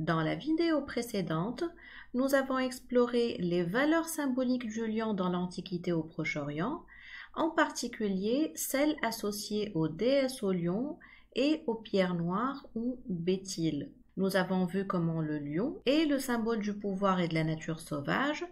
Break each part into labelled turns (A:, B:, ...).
A: Dans la vidéo précédente, nous avons exploré les valeurs symboliques du lion dans l'Antiquité au Proche-Orient, en particulier celles associées aux déesses au lion et aux pierres noires ou bétiles. Nous avons vu comment le lion est le symbole du pouvoir et de la nature sauvage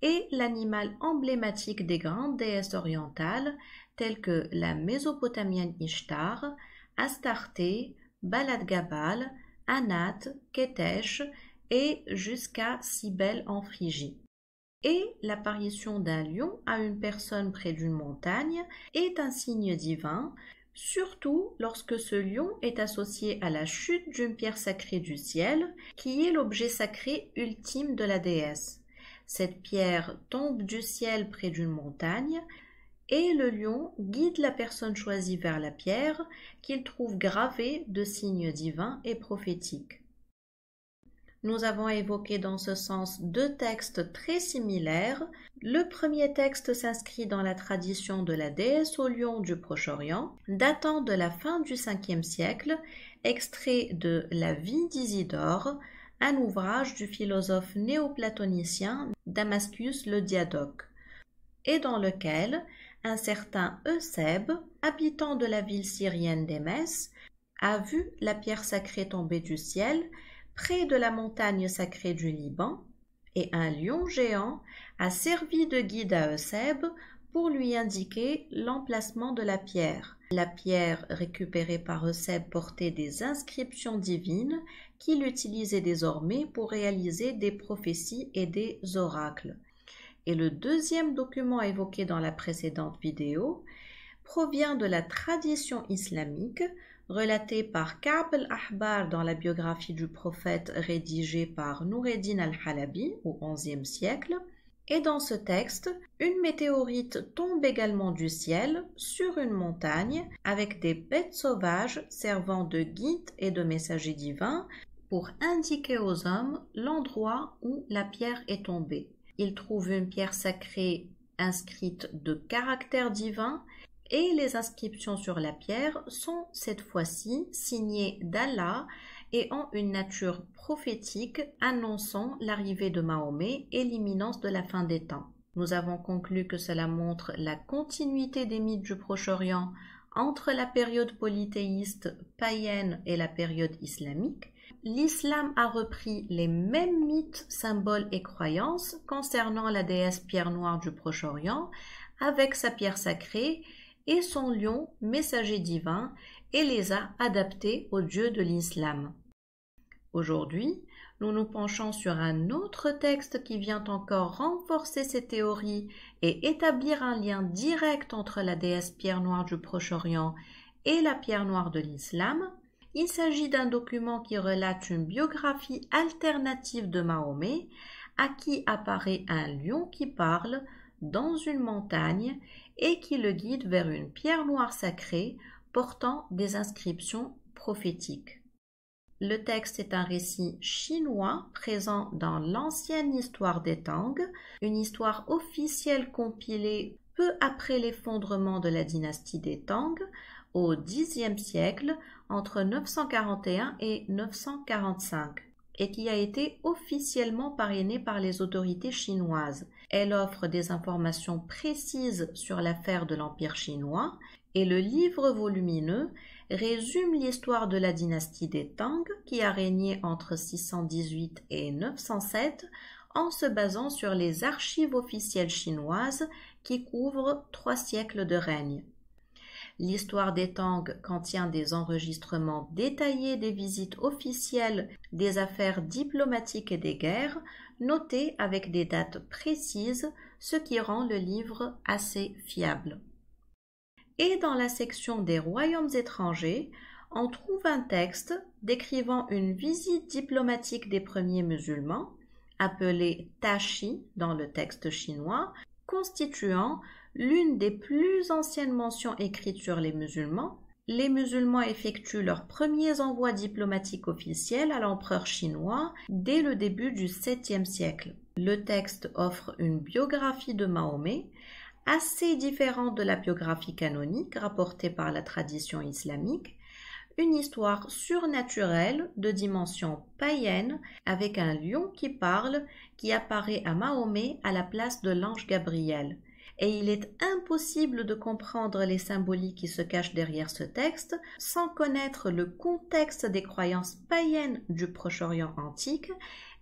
A: et l'animal emblématique des grandes déesses orientales telles que la mésopotamienne Ishtar, Astarté, Balad-Gabal, Anat, Kétesh et jusqu'à Cybèle en Phrygie. Et l'apparition d'un lion à une personne près d'une montagne est un signe divin, surtout lorsque ce lion est associé à la chute d'une pierre sacrée du ciel, qui est l'objet sacré ultime de la déesse. Cette pierre tombe du ciel près d'une montagne, et le lion guide la personne choisie vers la pierre, qu'il trouve gravée de signes divins et prophétiques. Nous avons évoqué dans ce sens deux textes très similaires. Le premier texte s'inscrit dans la tradition de la déesse au lion du Proche-Orient, datant de la fin du 5e siècle, extrait de La vie d'Isidore, un ouvrage du philosophe néoplatonicien Damascus le Diadoque, et dans lequel un certain Eusèbe, habitant de la ville syrienne d'Émès, a vu la pierre sacrée tomber du ciel près de la montagne sacrée du Liban, et un lion géant a servi de guide à Eusèbe pour lui indiquer l'emplacement de la pierre. La pierre récupérée par Eusèbe portait des inscriptions divines qu'il utilisait désormais pour réaliser des prophéties et des oracles. Et le deuxième document évoqué dans la précédente vidéo provient de la tradition islamique relatée par Ka'b al-Ahbar dans la biographie du prophète rédigée par Noureddin al-Halabi au XIe siècle. Et dans ce texte, une météorite tombe également du ciel sur une montagne avec des bêtes sauvages servant de guides et de messagers divins pour indiquer aux hommes l'endroit où la pierre est tombée. Ils trouvent une pierre sacrée inscrite de caractères divins et les inscriptions sur la pierre sont cette fois-ci signées d'Allah et ont une nature prophétique annonçant l'arrivée de Mahomet et l'imminence de la fin des temps. Nous avons conclu que cela montre la continuité des mythes du Proche-Orient entre la période polythéiste païenne et la période islamique. L'islam a repris les mêmes mythes, symboles et croyances concernant la déesse pierre noire du Proche-Orient avec sa pierre sacrée et son lion messager divin et les a adaptés aux dieux de l'islam. Aujourd'hui, nous nous penchons sur un autre texte qui vient encore renforcer ces théories et établir un lien direct entre la déesse pierre noire du Proche-Orient et la pierre noire de l'islam. Il s'agit d'un document qui relate une biographie alternative de Mahomet, à qui apparaît un lion qui parle dans une montagne et qui le guide vers une pierre noire sacrée portant des inscriptions prophétiques. Le texte est un récit chinois présent dans l'ancienne histoire des Tang, une histoire officielle compilée peu après l'effondrement de la dynastie des Tang au Xe siècle entre 941 et 945 et qui a été officiellement parrainée par les autorités chinoises. Elle offre des informations précises sur l'affaire de l'Empire chinois et le livre volumineux résume l'histoire de la dynastie des Tang qui a régné entre 618 et 907 en se basant sur les archives officielles chinoises qui couvrent 3 siècles de règne. L'histoire des Tang contient des enregistrements détaillés des visites officielles, des affaires diplomatiques et des guerres, notés avec des dates précises, ce qui rend le livre assez fiable. Et dans la section des royaumes étrangers, on trouve un texte décrivant une visite diplomatique des premiers musulmans, appelée Tashi dans le texte chinois, constituant l'une des plus anciennes mentions écrites sur les musulmans. Les musulmans effectuent leurs premiers envois diplomatiques officiels à l'empereur chinois dès le début du 7e siècle. Le texte offre une biographie de Mahomet assez différente de la biographie canonique rapportée par la tradition islamique, une histoire surnaturelle de dimension païenne avec un lion qui parle qui apparaît à Mahomet à la place de l'ange Gabriel. Et il est impossible de comprendre les symboliques qui se cachent derrière ce texte sans connaître le contexte des croyances païennes du Proche-Orient antique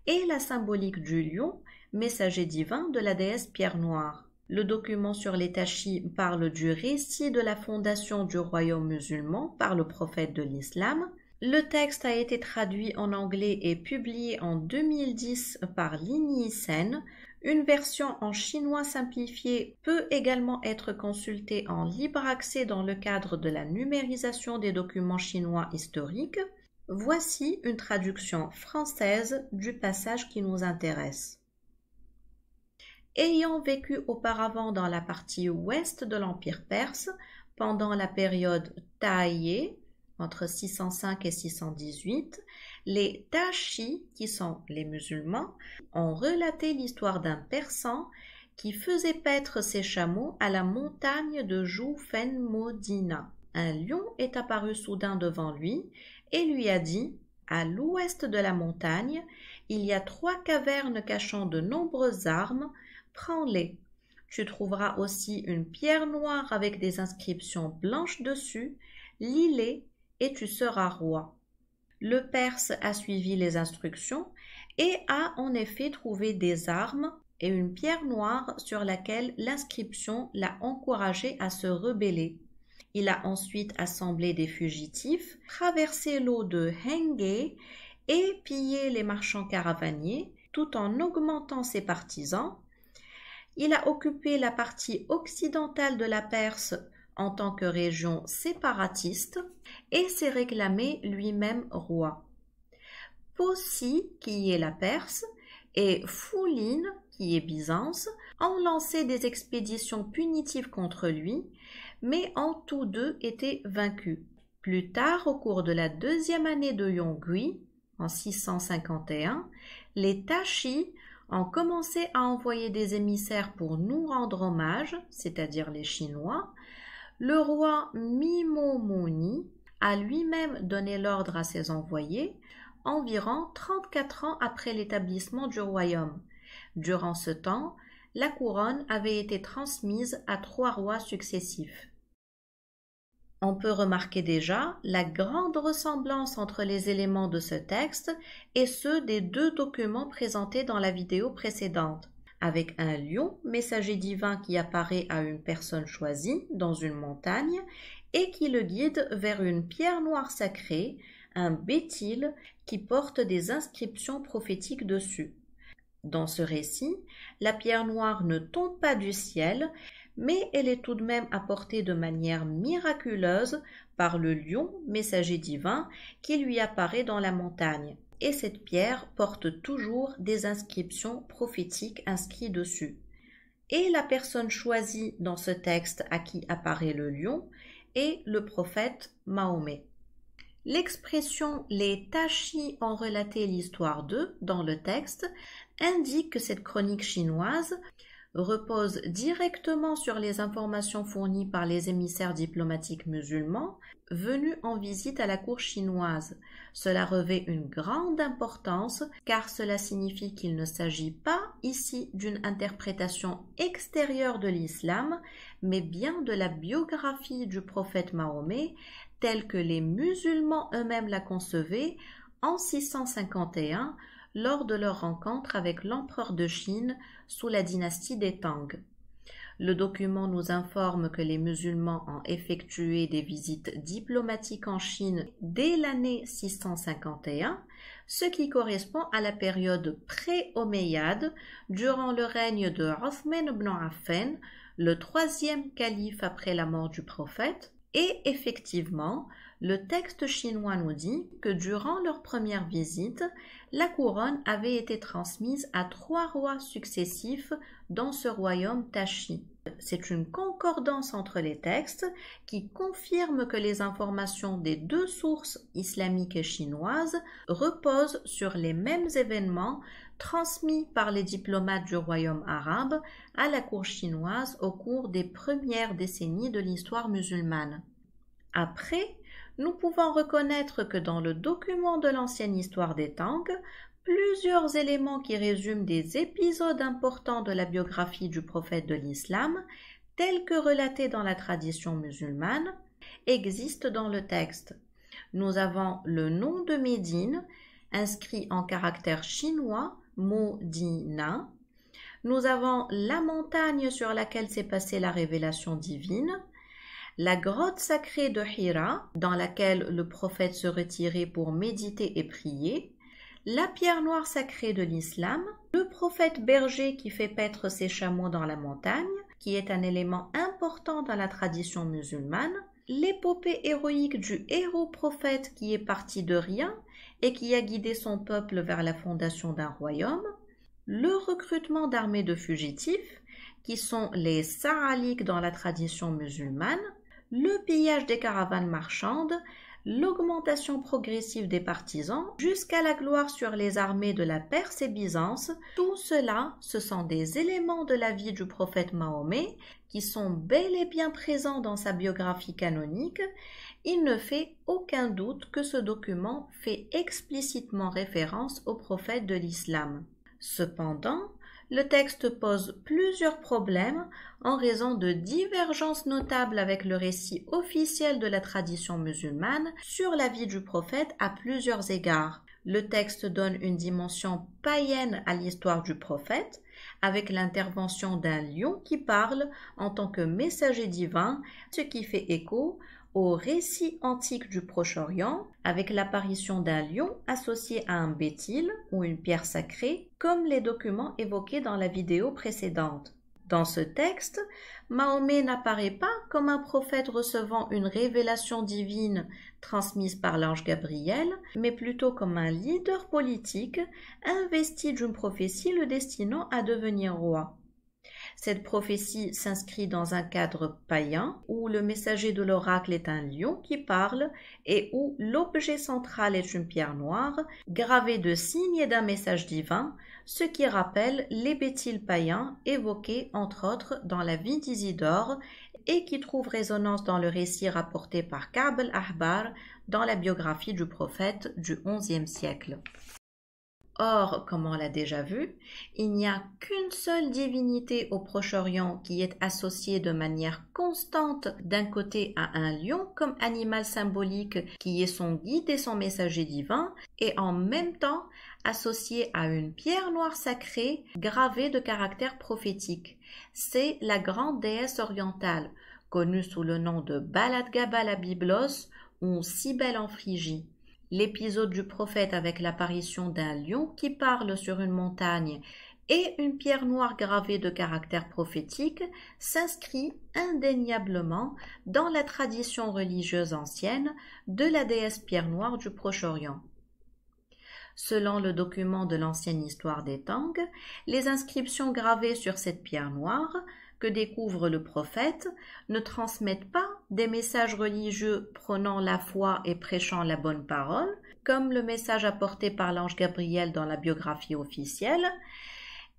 A: et la symbolique du lion, messager divin de la déesse Pierre Noire. Le document sur les Tachis parle du récit de la fondation du royaume musulman par le prophète de l'islam. Le texte a été traduit en anglais et publié en 2010 par Lin Yisen. Une version en chinois simplifié peut également être consultée en libre accès dans le cadre de la numérisation des documents chinois historiques. Voici une traduction française du passage qui nous intéresse. Ayant vécu auparavant dans la partie ouest de l'Empire perse, pendant la période Taïe, entre 605 et 618, les Tachis, qui sont les musulmans, ont relaté l'histoire d'un Persan qui faisait paître ses chameaux à la montagne de Joufenmodina. Un lion est apparu soudain devant lui et lui a dit « À l'ouest de la montagne, il y a 3 cavernes cachant de nombreuses armes, prends-les. Tu trouveras aussi une pierre noire avec des inscriptions blanches dessus, lis-les et tu seras roi. » Le Perse a suivi les instructions et a en effet trouvé des armes et une pierre noire sur laquelle l'inscription l'a encouragé à se rebeller. Il a ensuite assemblé des fugitifs, traversé l'eau de Hengé et pillé les marchands caravaniers tout en augmentant ses partisans. Il a occupé la partie occidentale de la Perse en tant que région séparatiste et s'est réclamé lui-même roi. Possi, qui est la Perse, et Fouline, qui est Byzance, ont lancé des expéditions punitives contre lui, mais ont tous deux été vaincus. Plus tard, au cours de la 2e année de Yonggui, en 651, les Tachis ont commencé à envoyer des émissaires pour nous rendre hommage, c'est-à-dire les Chinois. Le roi Mimomoni a lui-même donné l'ordre à ses envoyés environ 34 ans après l'établissement du royaume. Durant ce temps, la couronne avait été transmise à 3 rois successifs. On peut remarquer déjà la grande ressemblance entre les éléments de ce texte et ceux des 2 documents présentés dans la vidéo précédente, avec un lion, messager divin qui apparaît à une personne choisie dans une montagne et qui le guide vers une pierre noire sacrée, un bétil qui porte des inscriptions prophétiques dessus. Dans ce récit, la pierre noire ne tombe pas du ciel, mais elle est tout de même apportée de manière miraculeuse par le lion, messager divin, qui lui apparaît dans la montagne. Et cette pierre porte toujours des inscriptions prophétiques inscrites dessus. Et la personne choisie dans ce texte à qui apparaît le lion est le prophète Mahomet. L'expression « les Tachis ont relaté l'histoire d'eux » dans le texte indique que cette chronique chinoise repose directement sur les informations fournies par les émissaires diplomatiques musulmans venus en visite à la cour chinoise. Cela revêt une grande importance car cela signifie qu'il ne s'agit pas ici d'une interprétation extérieure de l'islam, mais bien de la biographie du prophète Mahomet telle que les musulmans eux-mêmes la concevaient en 651 lors de leur rencontre avec l'empereur de Chine sous la dynastie des Tang. Le document nous informe que les musulmans ont effectué des visites diplomatiques en Chine dès l'année 651, ce qui correspond à la période pré-omeyyade durant le règne de Othman ibn Affan, le 3e calife après la mort du prophète. Et effectivement, le texte chinois nous dit que durant leur première visite, la couronne avait été transmise à 3 rois successifs dans ce royaume Tachi. C'est une concordance entre les textes qui confirme que les informations des 2 sources islamiques et chinoises reposent sur les mêmes événements transmis par les diplomates du royaume arabe à la cour chinoise au cours des premières décennies de l'histoire musulmane. Après, nous pouvons reconnaître que dans le document de l'ancienne histoire des Tang, plusieurs éléments qui résument des épisodes importants de la biographie du prophète de l'islam, tels que relatés dans la tradition musulmane, existent dans le texte. Nous avons le nom de Médine, inscrit en caractère chinois, Mo-di-na. Nous avons la montagne sur laquelle s'est passée la révélation divine, la grotte sacrée de Hira, dans laquelle le prophète se retirait pour méditer et prier, la pierre noire sacrée de l'islam, le prophète berger qui fait paître ses chameaux dans la montagne, qui est un élément important dans la tradition musulmane, l'épopée héroïque du héros prophète qui est parti de rien et qui a guidé son peuple vers la fondation d'un royaume, le recrutement d'armées de fugitifs, qui sont les saraliks dans la tradition musulmane, le pillage des caravanes marchandes, l'augmentation progressive des partisans, jusqu'à la gloire sur les armées de la Perse et Byzance, tout cela, ce sont des éléments de la vie du prophète Mahomet qui sont bel et bien présents dans sa biographie canonique. Il ne fait aucun doute que ce document fait explicitement référence au prophète de l'islam. Cependant, le texte pose plusieurs problèmes en raison de divergences notables avec le récit officiel de la tradition musulmane sur la vie du prophète à plusieurs égards. Le texte donne une dimension païenne à l'histoire du prophète, avec l'intervention d'un lion qui parle en tant que messager divin, ce qui fait écho au récit antique du Proche-Orient, avec l'apparition d'un lion associé à un bétil ou une pierre sacrée, comme les documents évoqués dans la vidéo précédente. Dans ce texte, Mahomet n'apparaît pas comme un prophète recevant une révélation divine transmise par l'ange Gabriel, mais plutôt comme un leader politique investi d'une prophétie le destinant à devenir roi. Cette prophétie s'inscrit dans un cadre païen où le messager de l'oracle est un lion qui parle et où l'objet central est une pierre noire gravée de signes et d'un message divin, ce qui rappelle les bétils païens évoqués entre autres dans la vie d'Isidore et qui trouve résonance dans le récit rapporté par Ka'b al-Ahbar dans la biographie du prophète du XIe siècle. Or, comme on l'a déjà vu, il n'y a qu'une seule divinité au Proche-Orient qui est associée de manière constante d'un côté à un lion comme animal symbolique qui est son guide et son messager divin, et en même temps associée à une pierre noire sacrée gravée de caractère prophétique. C'est la grande déesse orientale, connue sous le nom de Baladgabal à Byblos ou Cybèle en Phrygie. L'épisode du prophète avec l'apparition d'un lion qui parle sur une montagne et une pierre noire gravée de caractère prophétique s'inscrit indéniablement dans la tradition religieuse ancienne de la déesse pierre noire du Proche-Orient. Selon le document de l'ancienne histoire des Tang, les inscriptions gravées sur cette pierre noire que découvre le prophète ne transmettent pas des messages religieux prônant la foi et prêchant la bonne parole, comme le message apporté par l'ange Gabriel dans la biographie officielle,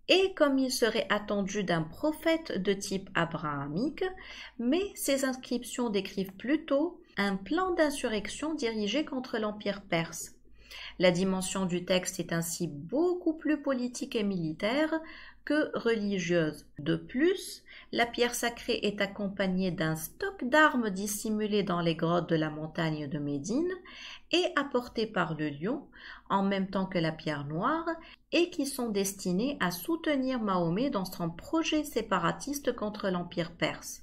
A: et comme il serait attendu d'un prophète de type abrahamique, mais ces inscriptions décrivent plutôt un plan d'insurrection dirigé contre l'Empire perse. La dimension du texte est ainsi beaucoup plus politique et militaire que religieuse. De plus, la pierre sacrée est accompagnée d'un stock d'armes dissimulées dans les grottes de la montagne de Médine et apportées par le lion, en même temps que la pierre noire, et qui sont destinées à soutenir Mahomet dans son projet séparatiste contre l'Empire perse.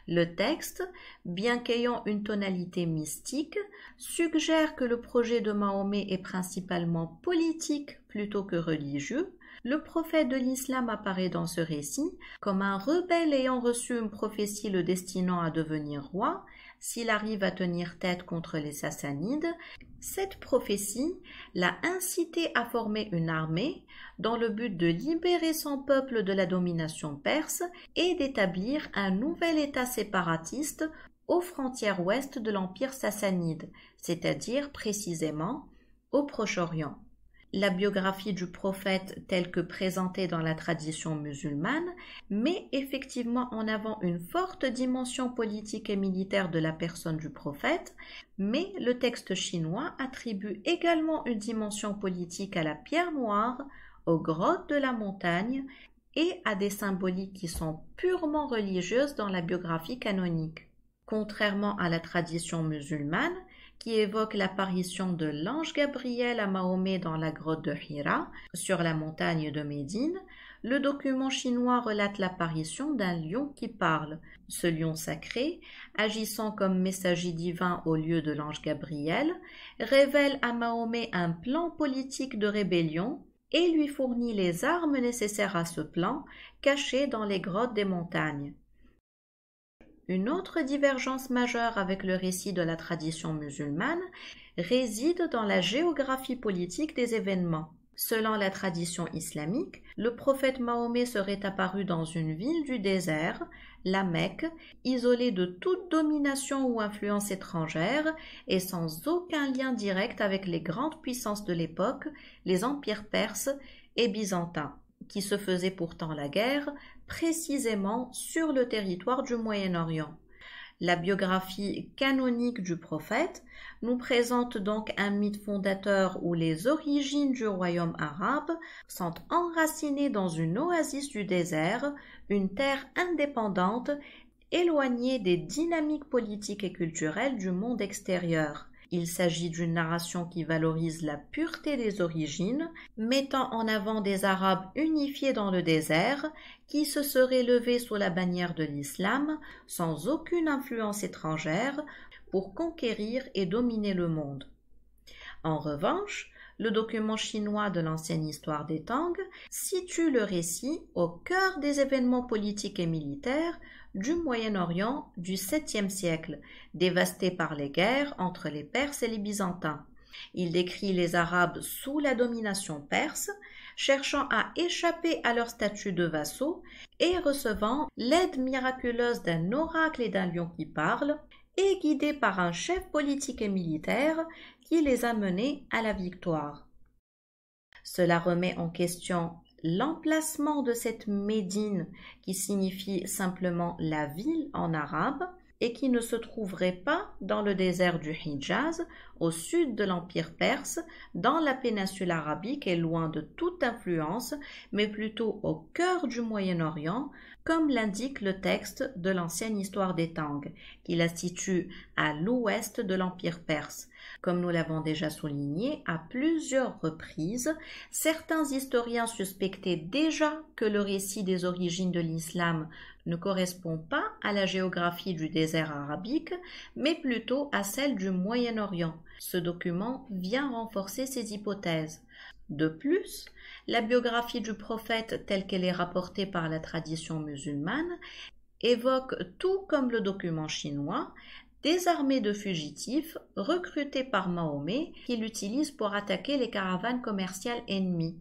A: Le texte, bien qu'ayant une tonalité mystique, suggère que le projet de Mahomet est principalement politique plutôt que religieux. Le prophète de l'islam apparaît dans ce récit comme un rebelle ayant reçu une prophétie le destinant à devenir roi, s'il arrive à tenir tête contre les Sassanides. Cette prophétie l'a incité à former une armée dans le but de libérer son peuple de la domination perse et d'établir un nouvel État séparatiste aux frontières ouest de l'Empire sassanide, c'est-à-dire précisément au Proche-Orient. la biographie du prophète telle que présentée dans la tradition musulmane met effectivement en avant une forte dimension politique et militaire de la personne du prophète, mais le texte chinois attribue également une dimension politique à la pierre noire, aux grottes de la montagne et à des symboliques qui sont purement religieuses dans la biographie canonique. Contrairement à la tradition musulmane, qui évoque l'apparition de l'ange Gabriel à Mahomet dans la grotte de Hira, sur la montagne de Médine, le document chinois relate l'apparition d'un lion qui parle. Ce lion sacré, agissant comme messager divin au lieu de l'ange Gabriel, révèle à Mahomet un plan politique de rébellion et lui fournit les armes nécessaires à ce plan, cachées dans les grottes des montagnes. Une autre divergence majeure avec le récit de la tradition musulmane réside dans la géographie politique des événements. Selon la tradition islamique, le prophète Mahomet serait apparu dans une ville du désert, la Mecque, isolée de toute domination ou influence étrangère et sans aucun lien direct avec les grandes puissances de l'époque, les empires perses et byzantins, qui se faisaient pourtant la guerre précisément sur le territoire du Moyen-Orient. La biographie canonique du prophète nous présente donc un mythe fondateur où les origines du royaume arabe sont enracinées dans une oasis du désert, une terre indépendante, éloignée des dynamiques politiques et culturelles du monde extérieur. Il s'agit d'une narration qui valorise la pureté des origines, mettant en avant des Arabes unifiés dans le désert, qui se seraient levés sous la bannière de l'islam, sans aucune influence étrangère, pour conquérir et dominer le monde. En revanche, le document chinois de l'ancienne histoire des Tang situe le récit au cœur des événements politiques et militaires du Moyen-Orient du 7e siècle, dévasté par les guerres entre les Perses et les Byzantins. Il décrit les Arabes sous la domination perse, cherchant à échapper à leur statut de vassaux et recevant l'aide miraculeuse d'un oracle et d'un lion qui parle, et guidés par un chef politique et militaire qui les a menés à la victoire. Cela remet en question l'emplacement de cette Médine qui signifie simplement la ville en arabe et qui ne se trouverait pas dans le désert du Hijaz, au sud de l'Empire perse, dans la péninsule arabique et loin de toute influence, mais plutôt au cœur du Moyen-Orient, comme l'indique le texte de l'ancienne histoire des Tang, qui la situe à l'ouest de l'Empire perse. Comme nous l'avons déjà souligné à plusieurs reprises, certains historiens suspectaient déjà que le récit des origines de l'islam ne correspond pas à la géographie du désert arabique, mais plutôt à celle du Moyen-Orient. Ce document vient renforcer ces hypothèses. De plus, la biographie du prophète telle qu'elle est rapportée par la tradition musulmane évoque, tout comme le document chinois, des armées de fugitifs recrutés par Mahomet qu'il utilise pour attaquer les caravanes commerciales ennemies.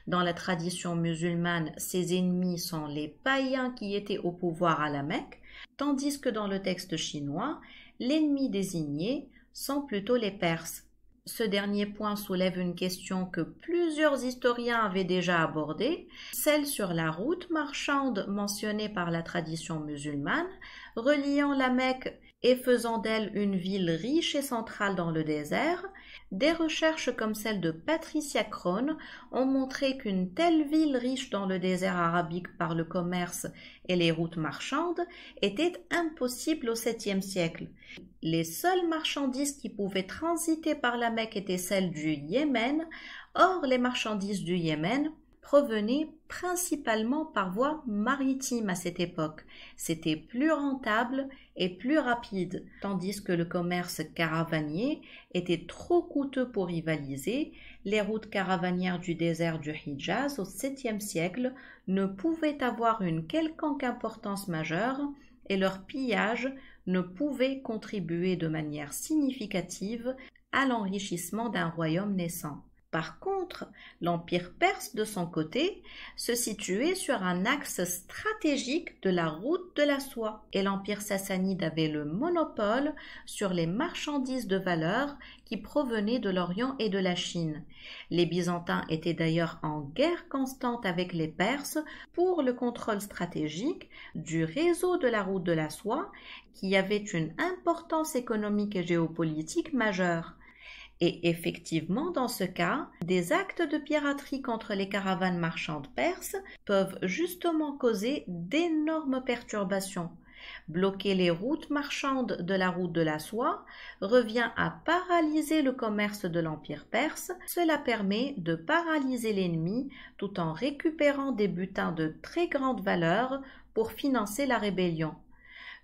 A: Dans la tradition musulmane, ces ennemis sont les païens qui étaient au pouvoir à la Mecque, tandis que dans le texte chinois, l'ennemi désigné sont plutôt les Perses. Ce dernier point soulève une question que plusieurs historiens avaient déjà abordée, celle sur la route marchande mentionnée par la tradition musulmane, reliant la Mecque et faisant d'elle une ville riche et centrale dans le désert. Des recherches comme celle de Patricia Crone ont montré qu'une telle ville riche dans le désert arabique par le commerce et les routes marchandes était impossible au 7e siècle. Les seules marchandises qui pouvaient transiter par la Mecque étaient celles du Yémen. Or, les marchandises du Yémen provenaient principalement par voie maritime à cette époque. C'était plus rentable et plus rapide, tandis que le commerce caravanier était trop coûteux pour rivaliser. Les routes caravanières du désert du Hijaz au 7e siècle ne pouvaient avoir une quelconque importance majeure et leur pillage ne pouvait contribuer de manière significative à l'enrichissement d'un royaume naissant. Par contre, l'Empire perse, de son côté, se situait sur un axe stratégique de la route de la soie, et l'Empire sassanide avait le monopole sur les marchandises de valeur qui provenaient de l'Orient et de la Chine. Les Byzantins étaient d'ailleurs en guerre constante avec les Perses pour le contrôle stratégique du réseau de la route de la soie, qui avait une importance économique et géopolitique majeure. Et effectivement, dans ce cas, des actes de piraterie contre les caravanes marchandes perses peuvent justement causer d'énormes perturbations. Bloquer les routes marchandes de la route de la soie revient à paralyser le commerce de l'Empire perse. Cela permet de paralyser l'ennemi tout en récupérant des butins de très grande valeur pour financer la rébellion.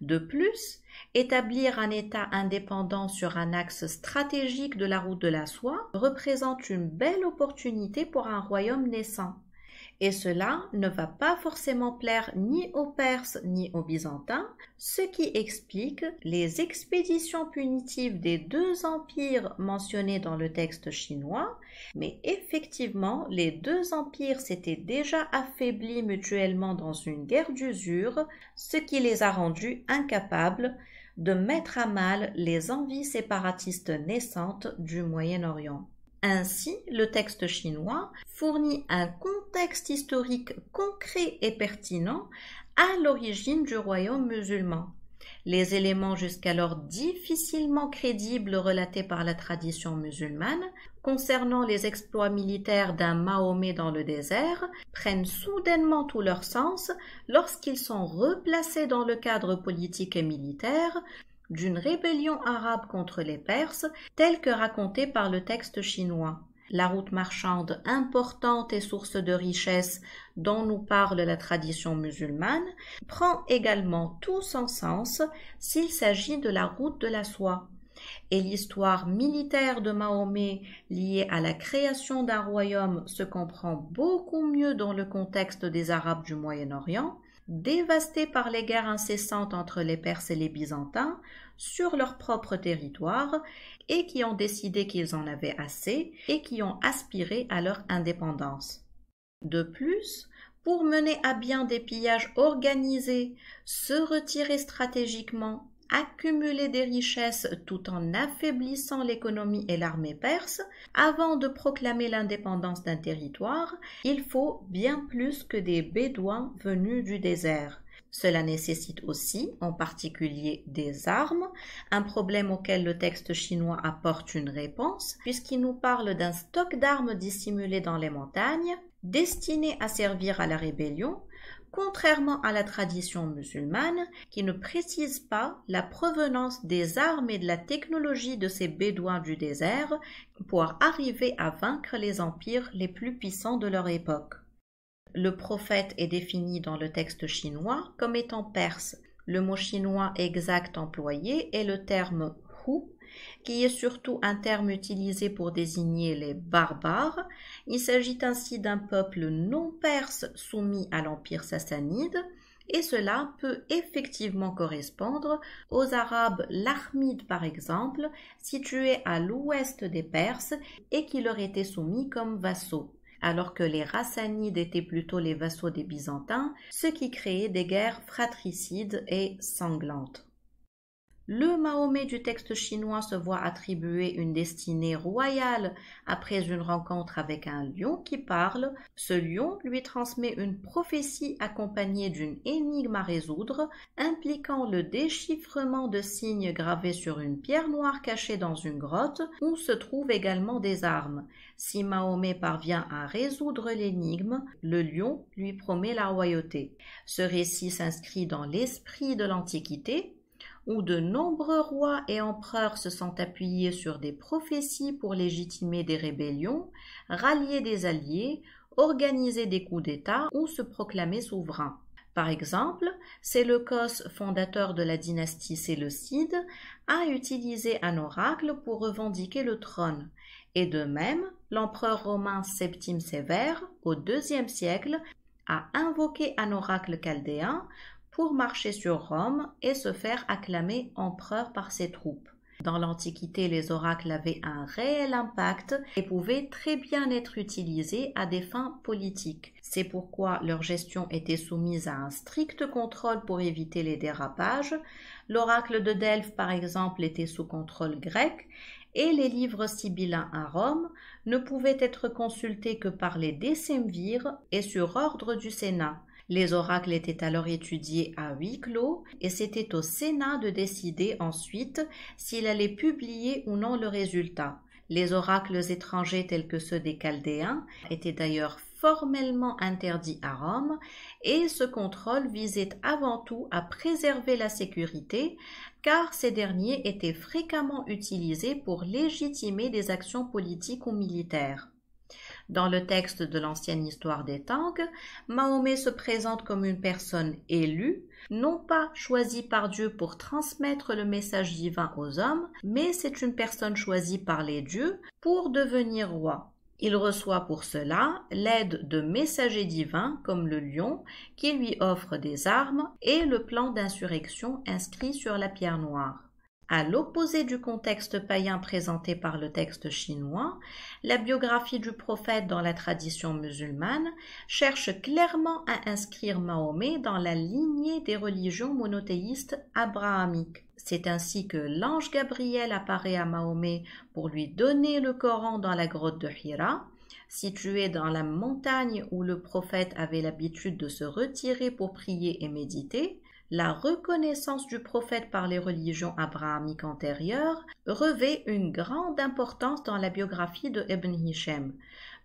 A: De plus, établir un État indépendant sur un axe stratégique de la route de la soie représente une belle opportunité pour un royaume naissant. Et cela ne va pas forcément plaire ni aux Perses ni aux Byzantins, ce qui explique les expéditions punitives des deux empires mentionnés dans le texte chinois, mais effectivement, les deux empires s'étaient déjà affaiblis mutuellement dans une guerre d'usure, ce qui les a rendus incapables de mettre à mal les envies séparatistes naissantes du Moyen-Orient. Ainsi, le texte chinois fournit un contexte historique concret et pertinent à l'origine du royaume musulman. Les éléments jusqu'alors difficilement crédibles relatés par la tradition musulmane concernant les exploits militaires d'un Mahomet dans le désert prennent soudainement tout leur sens lorsqu'ils sont replacés dans le cadre politique et militaire d'une rébellion arabe contre les Perses, telle que racontée par le texte chinois. La route marchande importante et source de richesse dont nous parle la tradition musulmane prend également tout son sens s'il s'agit de la route de la soie. Et l'histoire militaire de Mahomet liée à la création d'un royaume se comprend beaucoup mieux dans le contexte des Arabes du Moyen-Orient, dévastés par les guerres incessantes entre les Perses et les Byzantins sur leur propre territoire et qui ont décidé qu'ils en avaient assez et qui ont aspiré à leur indépendance. De plus, pour mener à bien des pillages organisés, se retirer stratégiquement, accumuler des richesses tout en affaiblissant l'économie et l'armée perse, avant de proclamer l'indépendance d'un territoire, il faut bien plus que des Bédouins venus du désert. Cela nécessite aussi, en particulier, des armes, un problème auquel le texte chinois apporte une réponse, puisqu'il nous parle d'un stock d'armes dissimulé dans les montagnes, destiné à servir à la rébellion, contrairement à la tradition musulmane qui ne précise pas la provenance des armes et de la technologie de ces Bédouins du désert pour arriver à vaincre les empires les plus puissants de leur époque. Le prophète est défini dans le texte chinois comme étant perse. Le mot chinois exact employé est le terme Hu, qui est surtout un terme utilisé pour désigner les barbares. Il s'agit ainsi d'un peuple non perse soumis à l'empire sassanide, et cela peut effectivement correspondre aux Arabes larmides par exemple, situés à l'ouest des Perses et qui leur étaient soumis comme vassaux, alors que les Rassanides étaient plutôt les vassaux des Byzantins, ce qui créait des guerres fratricides et sanglantes. Le Mahomet du texte chinois se voit attribuer une destinée royale après une rencontre avec un lion qui parle. Ce lion lui transmet une prophétie accompagnée d'une énigme à résoudre, impliquant le déchiffrement de signes gravés sur une pierre noire cachée dans une grotte où se trouvent également des armes. Si Mahomet parvient à résoudre l'énigme, le lion lui promet la royauté. Ce récit s'inscrit dans l'esprit de l'Antiquité, où de nombreux rois et empereurs se sont appuyés sur des prophéties pour légitimer des rébellions, rallier des alliés, organiser des coups d'État ou se proclamer souverain. Par exemple, Séleucos, fondateur de la dynastie séleucide, a utilisé un oracle pour revendiquer le trône. Et de même, l'empereur romain Septime Sévère, au IIe siècle, a invoqué un oracle chaldéen pour marcher sur Rome et se faire acclamer empereur par ses troupes. Dans l'Antiquité, les oracles avaient un réel impact et pouvaient très bien être utilisés à des fins politiques. C'est pourquoi leur gestion était soumise à un strict contrôle pour éviter les dérapages. L'oracle de Delphes, par exemple, était sous contrôle grec et les livres sibyllins à Rome ne pouvaient être consultés que par les décemvirs et sur ordre du Sénat. Les oracles étaient alors étudiés à huis clos et c'était au Sénat de décider ensuite s'il allait publier ou non le résultat. Les oracles étrangers tels que ceux des Chaldéens étaient d'ailleurs formellement interdits à Rome et ce contrôle visait avant tout à préserver la sécurité car ces derniers étaient fréquemment utilisés pour légitimer des actions politiques ou militaires. Dans le texte de l'ancienne histoire des Tangs, Mahomet se présente comme une personne élue, non pas choisie par Dieu pour transmettre le message divin aux hommes, mais c'est une personne choisie par les dieux pour devenir roi. Il reçoit pour cela l'aide de messagers divins comme le lion qui lui offre des armes et le plan d'insurrection inscrit sur la pierre noire. À l'opposé du contexte païen présenté par le texte chinois, la biographie du prophète dans la tradition musulmane cherche clairement à inscrire Mahomet dans la lignée des religions monothéistes abrahamiques. C'est ainsi que l'ange Gabriel apparaît à Mahomet pour lui donner le Coran dans la grotte de Hira, située dans la montagne où le prophète avait l'habitude de se retirer pour prier et méditer. La reconnaissance du prophète par les religions abrahamiques antérieures revêt une grande importance dans la biographie de Ibn Hisham.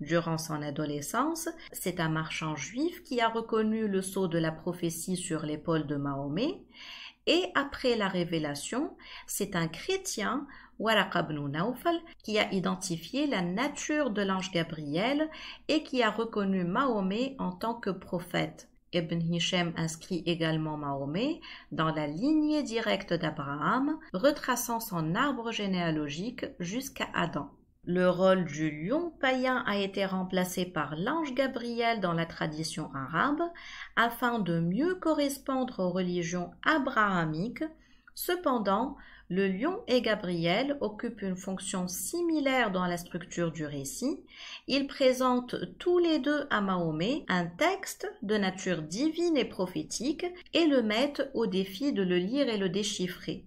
A: Durant son adolescence, c'est un marchand juif qui a reconnu le sceau de la prophétie sur l'épaule de Mahomet, et après la révélation, c'est un chrétien, Waraqa ibn Nawfal, qui a identifié la nature de l'ange Gabriel et qui a reconnu Mahomet en tant que prophète. Ibn Hisham inscrit également Mahomet dans la lignée directe d'Abraham, retraçant son arbre généalogique jusqu'à Adam. Le rôle du lion païen a été remplacé par l'ange Gabriel dans la tradition arabe afin de mieux correspondre aux religions abrahamiques. Cependant, le lion et Gabriel occupent une fonction similaire dans la structure du récit. Ils présentent tous les deux à Mahomet un texte de nature divine et prophétique et le mettent au défi de le lire et le déchiffrer.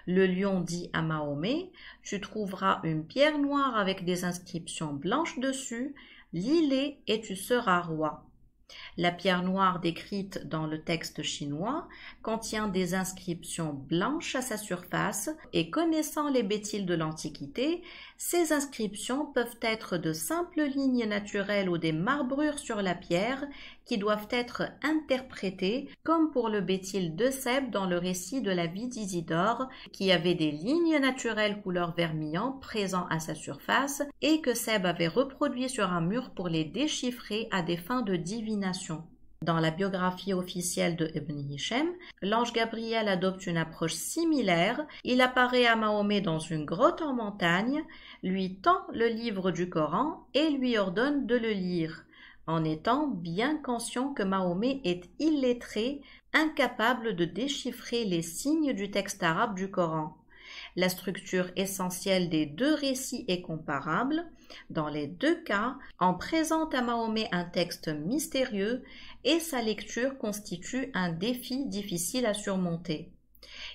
A: Le lion dit à Mahomet « Tu trouveras une pierre noire avec des inscriptions blanches dessus, lis-les et tu seras roi. » La pierre noire décrite dans le texte chinois contient des inscriptions blanches à sa surface et connaissant les bétiles de l'Antiquité, ces inscriptions peuvent être de simples lignes naturelles ou des marbrures sur la pierre qui doivent être interprétées comme pour le bétil de Seb dans le récit de la vie d'Isidore qui avait des lignes naturelles couleur vermillon présents à sa surface et que Seb avait reproduit sur un mur pour les déchiffrer à des fins de divination. Dans la biographie officielle de Ibn Hisham, l'ange Gabriel adopte une approche similaire. Il apparaît à Mahomet dans une grotte en montagne, lui tend le livre du Coran et lui ordonne de le lire, en étant bien conscient que Mahomet est illettré, incapable de déchiffrer les signes du texte arabe du Coran. La structure essentielle des deux récits est comparable. Dans les deux cas, on présente à Mahomet un texte mystérieux et sa lecture constitue un défi difficile à surmonter.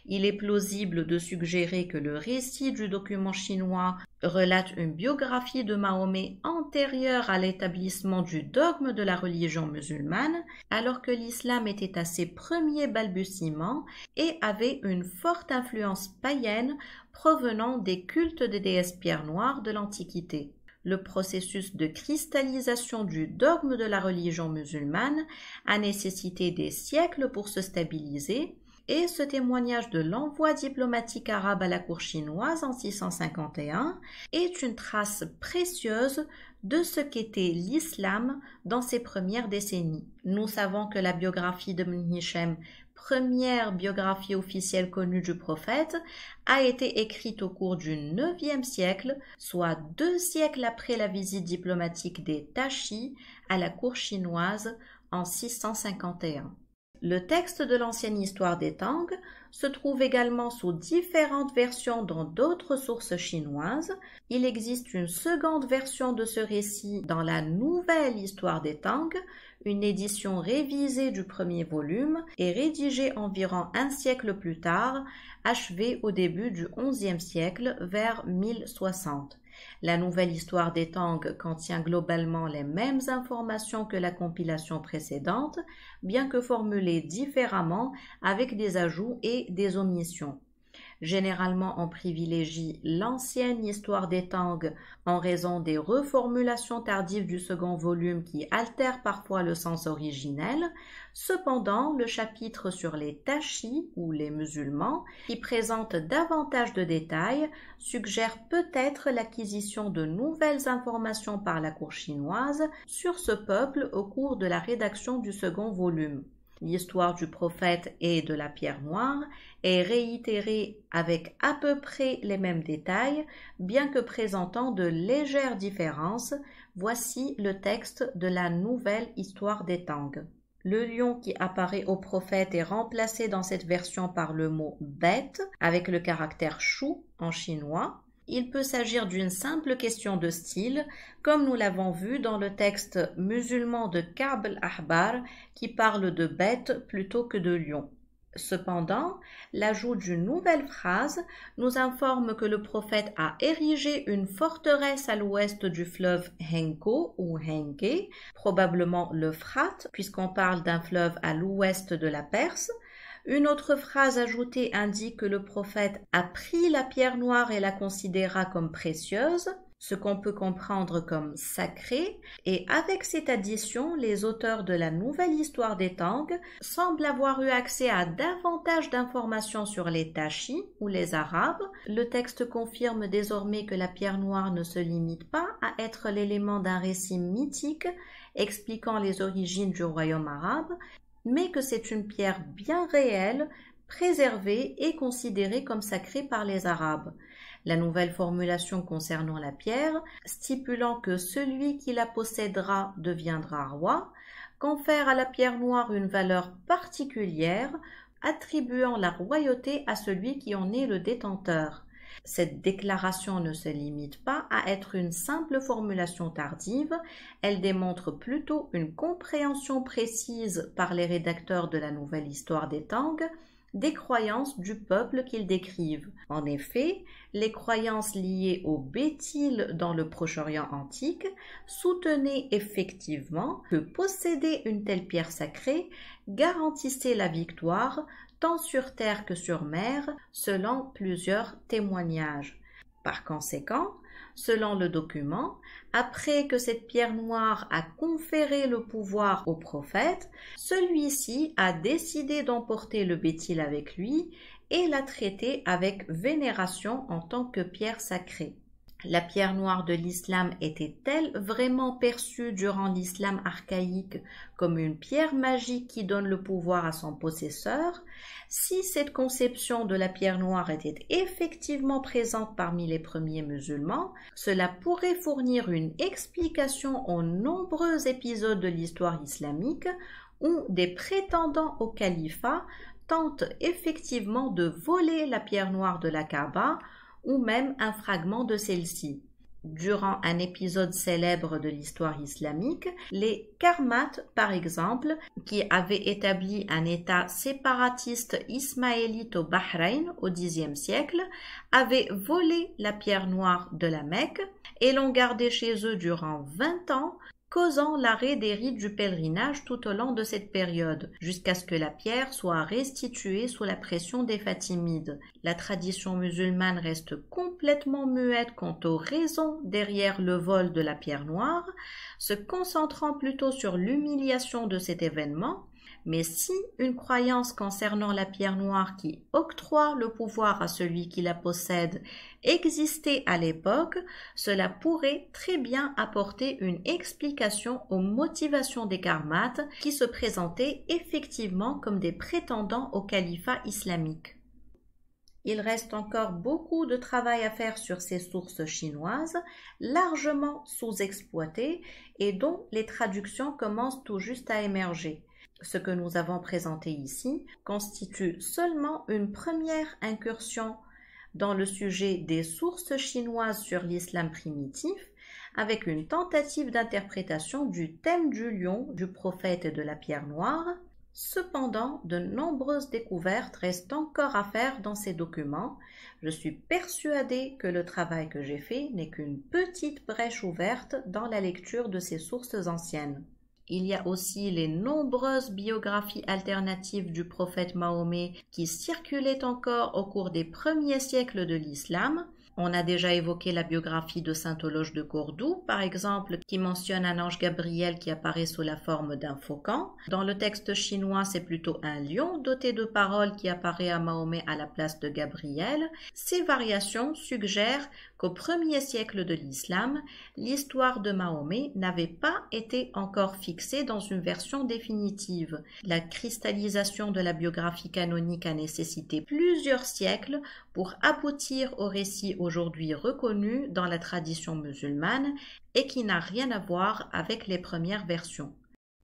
A: Il est plausible de suggérer que le récit du document chinois relate une biographie de Mahomet antérieure à l'établissement du dogme de la religion musulmane, alors que l'islam était à ses premiers balbutiements et avait une forte influence païenne provenant des cultes des déesses pierres noires de l'Antiquité. Le processus de cristallisation du dogme de la religion musulmane a nécessité des siècles pour se stabiliser, et ce témoignage de l'envoi diplomatique arabe à la cour chinoise en 651 est une trace précieuse de ce qu'était l'islam dans ses premières décennies. Nous savons que la biographie d'Ibn Hisham, première biographie officielle connue du prophète, a été écrite au cours du IXe siècle, soit 2 siècles après la visite diplomatique des Tashi à la cour chinoise en 651. Le texte de l'ancienne histoire des Tang se trouve également sous différentes versions dans d'autres sources chinoises. Il existe une seconde version de ce récit dans la nouvelle histoire des Tang, une édition révisée du premier volume et rédigée environ un siècle plus tard, achevée au début du XIe siècle vers 1060. La nouvelle histoire des Tang contient globalement les mêmes informations que la compilation précédente, bien que formulées différemment avec des ajouts et des omissions. Généralement, on privilégie l'ancienne histoire des Tang en raison des reformulations tardives du second volume qui altèrent parfois le sens originel. Cependant, le chapitre sur les Tashi ou les musulmans, qui présente davantage de détails, suggère peut-être l'acquisition de nouvelles informations par la cour chinoise sur ce peuple au cours de la rédaction du second volume. L'histoire du prophète et de la pierre noire est réitérée avec à peu près les mêmes détails, bien que présentant de légères différences. Voici le texte de la nouvelle histoire des Tang. Le lion qui apparaît au prophète est remplacé dans cette version par le mot bête avec le caractère shu en chinois. Il peut s'agir d'une simple question de style, comme nous l'avons vu dans le texte musulman de Ka'b al-Ahbar qui parle de bête plutôt que de lion. Cependant, l'ajout d'une nouvelle phrase nous informe que le prophète a érigé une forteresse à l'ouest du fleuve Henko ou Henke, probablement l'Euphrate, puisqu'on parle d'un fleuve à l'ouest de la Perse. Une autre phrase ajoutée indique que le prophète a pris la pierre noire et la considéra comme précieuse, ce qu'on peut comprendre comme sacré, et avec cette addition, les auteurs de la nouvelle histoire des Tang semblent avoir eu accès à davantage d'informations sur les Tashi ou les Arabes. Le texte confirme désormais que la pierre noire ne se limite pas à être l'élément d'un récit mythique expliquant les origines du royaume arabe, mais que c'est une pierre bien réelle, préservée et considérée comme sacrée par les Arabes. La nouvelle formulation concernant la pierre, stipulant que celui qui la possédera deviendra roi, confère à la pierre noire une valeur particulière, attribuant la royauté à celui qui en est le détenteur. Cette déclaration ne se limite pas à être une simple formulation tardive, elle démontre plutôt une compréhension précise par les rédacteurs de la nouvelle histoire des Tang des croyances du peuple qu'ils décrivent. En effet, les croyances liées au Béthil dans le Proche-Orient antique soutenaient effectivement que posséder une telle pierre sacrée garantissait la victoire tant sur terre que sur mer, selon plusieurs témoignages. Par conséquent, selon le document, après que cette pierre noire a conféré le pouvoir au prophète, celui-ci a décidé d'emporter le Béthil avec lui et l'a traité avec vénération en tant que pierre sacrée. La pierre noire de l'islam était-elle vraiment perçue durant l'islam archaïque comme une pierre magique qui donne le pouvoir à son possesseur? Si cette conception de la pierre noire était effectivement présente parmi les premiers musulmans, cela pourrait fournir une explication aux nombreux épisodes de l'histoire islamique où des prétendants au califat tentent effectivement de voler la pierre noire de la Kaaba ou même un fragment de celle-ci. Durant un épisode célèbre de l'histoire islamique, les Karmates, par exemple, qui avaient établi un État séparatiste ismaélite au Bahreïn au Xe siècle, avaient volé la pierre noire de la Mecque et l'ont gardée chez eux durant 20 ans, causant l'arrêt des rites du pèlerinage tout au long de cette période, jusqu'à ce que la pierre soit restituée sous la pression des Fatimides. La tradition musulmane reste complètement muette quant aux raisons derrière le vol de la pierre noire, se concentrant plutôt sur l'humiliation de cet événement. Mais si une croyance concernant la pierre noire qui octroie le pouvoir à celui qui la possède existait à l'époque, cela pourrait très bien apporter une explication aux motivations des Karmates qui se présentaient effectivement comme des prétendants au califat islamique. Il reste encore beaucoup de travail à faire sur ces sources chinoises, largement sous-exploitées et dont les traductions commencent tout juste à émerger. Ce que nous avons présenté ici constitue seulement une première incursion dans le sujet des sources chinoises sur l'islam primitif, avec une tentative d'interprétation du thème du lion, du prophète et de la pierre noire. Cependant, de nombreuses découvertes restent encore à faire dans ces documents. Je suis persuadée que le travail que j'ai fait n'est qu'une petite brèche ouverte dans la lecture de ces sources anciennes. Il y a aussi les nombreuses biographies alternatives du prophète Mahomet qui circulaient encore au cours des premiers siècles de l'islam. On a déjà évoqué la biographie de saint Euloge de Cordoue, par exemple, qui mentionne un ange Gabriel qui apparaît sous la forme d'un faucon. Dans le texte chinois, c'est plutôt un lion doté de paroles qui apparaît à Mahomet à la place de Gabriel. Ces variations suggèrent qu'au premier siècle de l'islam, l'histoire de Mahomet n'avait pas été encore fixée dans une version définitive. La cristallisation de la biographie canonique a nécessité plusieurs siècles pour aboutir au récit aujourd'hui reconnu dans la tradition musulmane et qui n'a rien à voir avec les premières versions.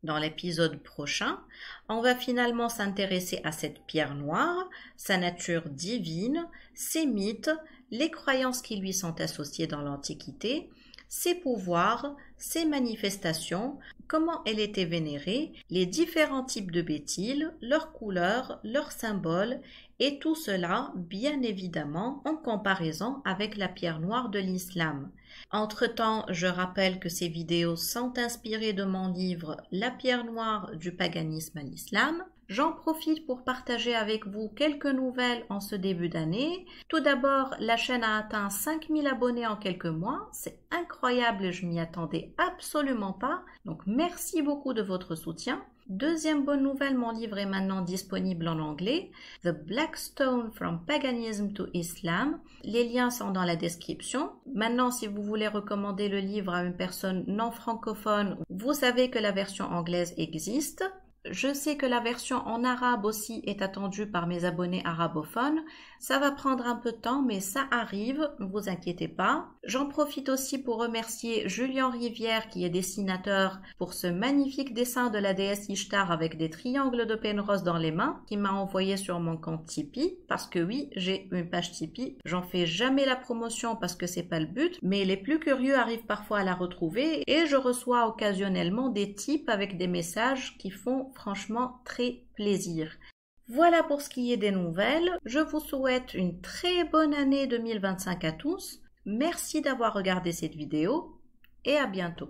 A: Dans l'épisode prochain, on va finalement s'intéresser à cette pierre noire, sa nature divine, ses mythes, les croyances qui lui sont associées dans l'Antiquité, ses pouvoirs, ses manifestations, comment elle était vénérée, les différents types de bétyl, leurs couleurs, leurs symboles, et tout cela, bien évidemment, en comparaison avec la pierre noire de l'islam. Entre-temps, je rappelle que ces vidéos sont inspirées de mon livre « La pierre noire du paganisme à l'islam ». J'en profite pour partager avec vous quelques nouvelles en ce début d'année. Tout d'abord, la chaîne a atteint 5000 abonnés en quelques mois. C'est incroyable et je m'y attendais absolument pas. Donc merci beaucoup de votre soutien. Deuxième bonne nouvelle, mon livre est maintenant disponible en anglais. The Black Stone from Paganism to Islam. Les liens sont dans la description. Maintenant, si vous voulez recommander le livre à une personne non francophone, vous savez que la version anglaise existe. Je sais que la version en arabe aussi est attendue par mes abonnés arabophones. Ça va prendre un peu de temps, mais ça arrive, ne vous inquiétez pas. J'en profite aussi pour remercier Julien Rivière, qui est dessinateur, pour ce magnifique dessin de la déesse Ishtar avec des triangles de Penrose dans les mains, qui m'a envoyé sur mon compte Tipeee, parce que oui, j'ai une page Tipeee. J'en fais jamais la promotion parce que c'est pas le but, mais les plus curieux arrivent parfois à la retrouver et je reçois occasionnellement des tips avec des messages qui font franchement très plaisir. Voilà pour ce qui est des nouvelles. Je vous souhaite une très bonne année 2025 à tous. Merci d'avoir regardé cette vidéo et à bientôt.